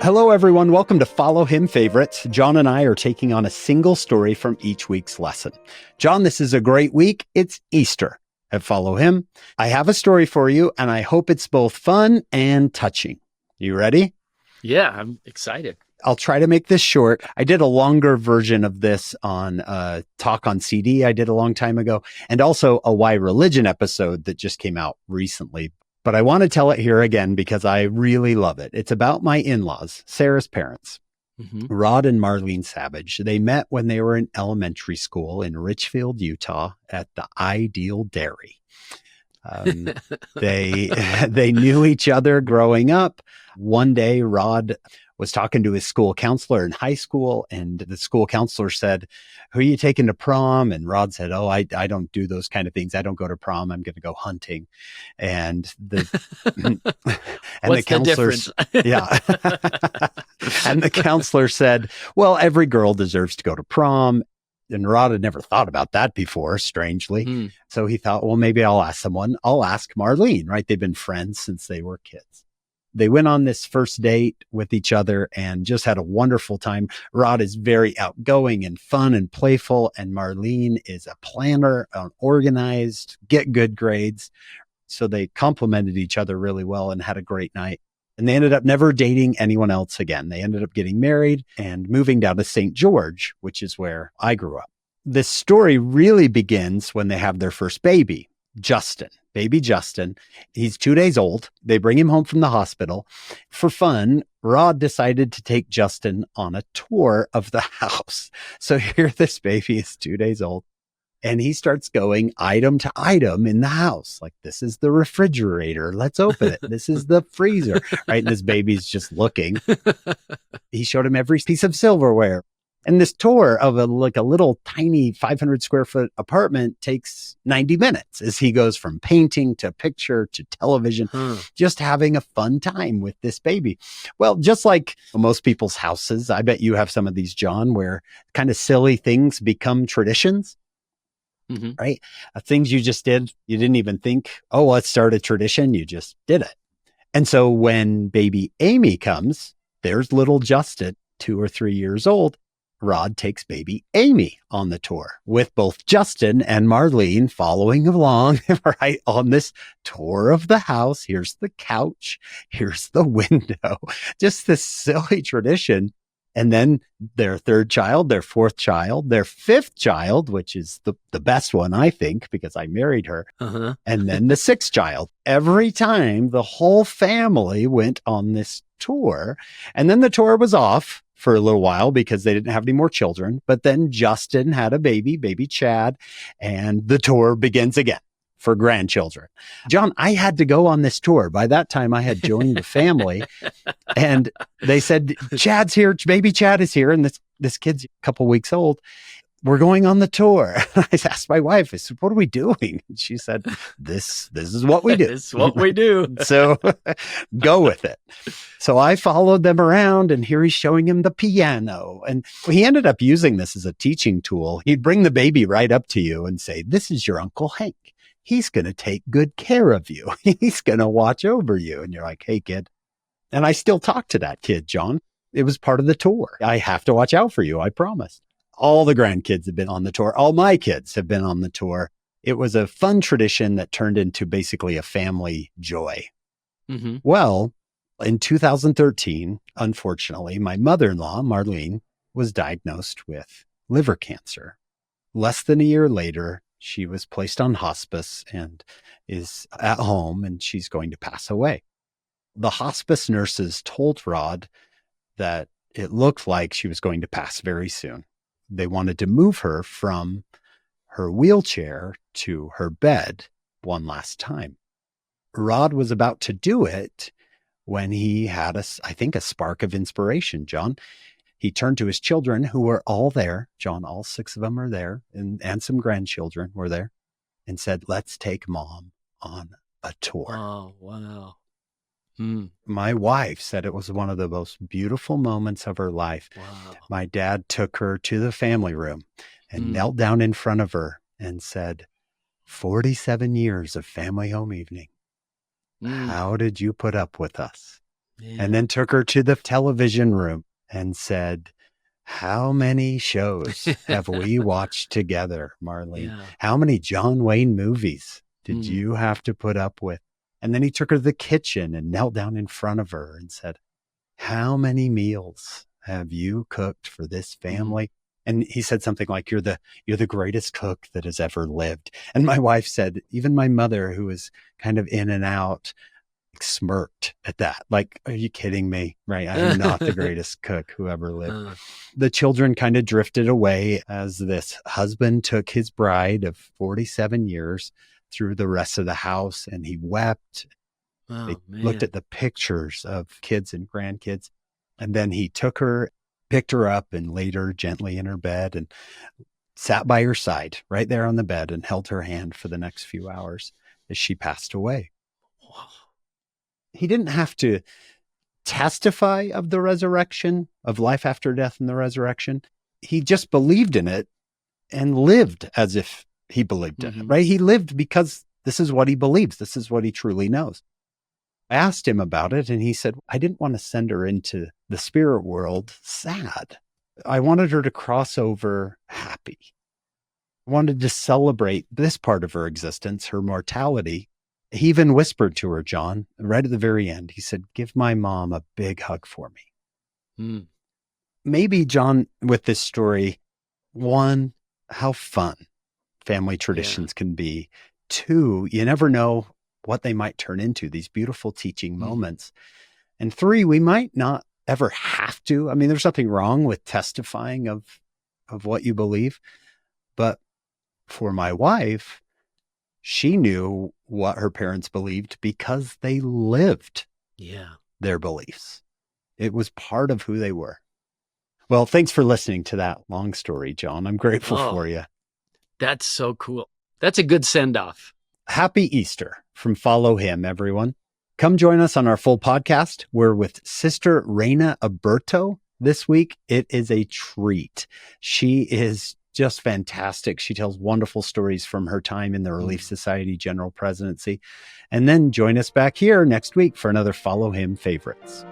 Hello, everyone. Welcome to Follow Him Favorites. John and I are taking on a single story from each week's lesson. John, this is a great week. It's Easter. At Follow Him, I have a story for you, and I hope it's both fun and touching. You ready? Yeah, I'm excited. I'll try to make this short. I did a longer version of this on Talk on CD I did a long time ago, and also a Why Religion episode that just came out recently. But I want to tell it here again because I really love it. It's about my in-laws, Sarah's parents, Rod and Marlene Savage. They met when they were in elementary school in Richfield, Utah at the Ideal Dairy. They knew each other growing up. One day, Rod was talking to his school counselor in high school, and the school counselor said, "Who are you taking to prom?" And Rod said, "Oh, I don't do those kind of things. I don't go to prom. I'm going to go hunting." And the counselor, yeah. And the counselor said, "Well, every girl deserves to go to prom." And Rod had never thought about that before, strangely. So he thought, well, maybe I'll ask someone. I'll ask Marlene, right? They've been friends since they were kids. They went on this first date with each other and just had a wonderful time. Rod is very outgoing and fun and playful, and Marlene is a planner, organized, get good grades. So they complimented each other really well and had a great night. And they ended up never dating anyone else again. They ended up getting married and moving down to St. George, which is where I grew up. This story really begins when they have their first baby, Justin. Baby Justin. He's 2 days old. They bring him home from the hospital. For fun, Rod decided to take Justin on a tour of the house. So here this baby is 2 days old, and he starts going item to item in the house. Like, this is the refrigerator. Let's open it. This is the freezer, right? And this baby's just looking. He showed him every piece of silverware. And this tour of a little tiny 500 square foot apartment takes 90 minutes as he goes from painting to picture to television, just having a fun time with this baby. Well, just like most people's houses, I bet you have some of these, John, where kind of silly things become traditions. Right? Things you just did, you didn't even think, oh, let's start a tradition. You just did it. And so when baby Amy comes, there's little Justin, 2 or 3 years old. Rod takes baby Amy on the tour with both Justin and Marlene following along, right, on this tour of the house. Here's the couch. Here's the window. Just this silly tradition. And then their third child, their fourth child, their fifth child, which is the best one, I think, because I married her. And then the sixth child. Every time the whole family went on this tour. And then the tour was off for a little while because they didn't have any more children. But then Justin had a baby Chad, and the tour begins again for grandchildren. John, I had to go on this tour. By that time, I had joined the family, and they said, "Chad's here. Baby Chad is here." And this kid's a couple weeks old. "We're going on the tour." I asked my wife, I said, "What are we doing?" And she said, this is what we do. This is what we do. So go with it. So I followed them around, and here he's showing him the piano. And he ended up using this as a teaching tool. He'd bring the baby right up to you and say, "This is your Uncle Hank. He's going to take good care of you. He's going to watch over you." And you're like, "Hey, kid." And I still talk to that kid, John. It was part of the tour. I have to watch out for you. I promised. All the grandkids have been on the tour. All my kids have been on the tour. It was a fun tradition that turned into basically a family joy. Well, in 2013, unfortunately, my mother-in-law, Marlene, was diagnosed with liver cancer. Less than a year later, she was placed on hospice and is at home, and she's going to pass away. The hospice nurses told Rod that it looked like she was going to pass very soon. They wanted to move her from her wheelchair to her bed one last time. Rod was about to do it when he had, I think, a spark of inspiration, John. He turned to his children, who were all there. John, all 6 of them are there, and some grandchildren were there, and said, "Let's take Mom on a tour." Oh, wow. My wife said it was one of the most beautiful moments of her life. Wow. My dad took her to the family room and knelt down in front of her and said, 47 years of family home evening. How did you put up with us? and then took her to the television room and said, how many shows have we watched together, Marlene? Yeah. How many John Wayne movies did you have to put up with? And then he took her to the kitchen and knelt down in front of her and said, how many meals have you cooked for this family? And he said something like, you're the greatest cook that has ever lived. And my wife said, even my mother, who was kind of in and out, smirked at that. Like, are you kidding me? Right? I am not the greatest cook who ever lived. The children kind of drifted away as this husband took his bride of 47 years through the rest of the house, and he wept. They looked at the pictures of kids and grandkids, and then he took her, picked her up, and laid her gently in her bed and sat by her side right there on the bed and held her hand for the next few hours as she passed away. Wow. He didn't have to testify of the resurrection, of life after death and the resurrection. He just believed in it and lived as if he believed in it, right? He lived because this is what he believes. This is what he truly knows. I asked him about it, and he said, I didn't want to send her into the spirit world sad. I wanted her to cross over happy. I wanted to celebrate this part of her existence, her mortality. He even whispered to her, John, right at the very end, he said, give my mom a big hug for me. Maybe, John, with this story, one, how fun family traditions can be. Two, you never know what they might turn into, these beautiful teaching moments. And three, we might not ever have to. I mean, there's nothing wrong with testifying of what you believe. But for my wife, she knew what her parents believed because they lived their beliefs. It was part of who they were. Well, thanks for listening to that long story, John. I'm grateful for you. That's so cool. That's a good send-off. Happy Easter from Follow Him, everyone. Come join us on our full podcast. We're with Sister Reina Aberto this week. It is a treat. She is just fantastic. She tells wonderful stories from her time in the Relief Society General Presidency. And then join us back here next week for another Follow Him Favorites.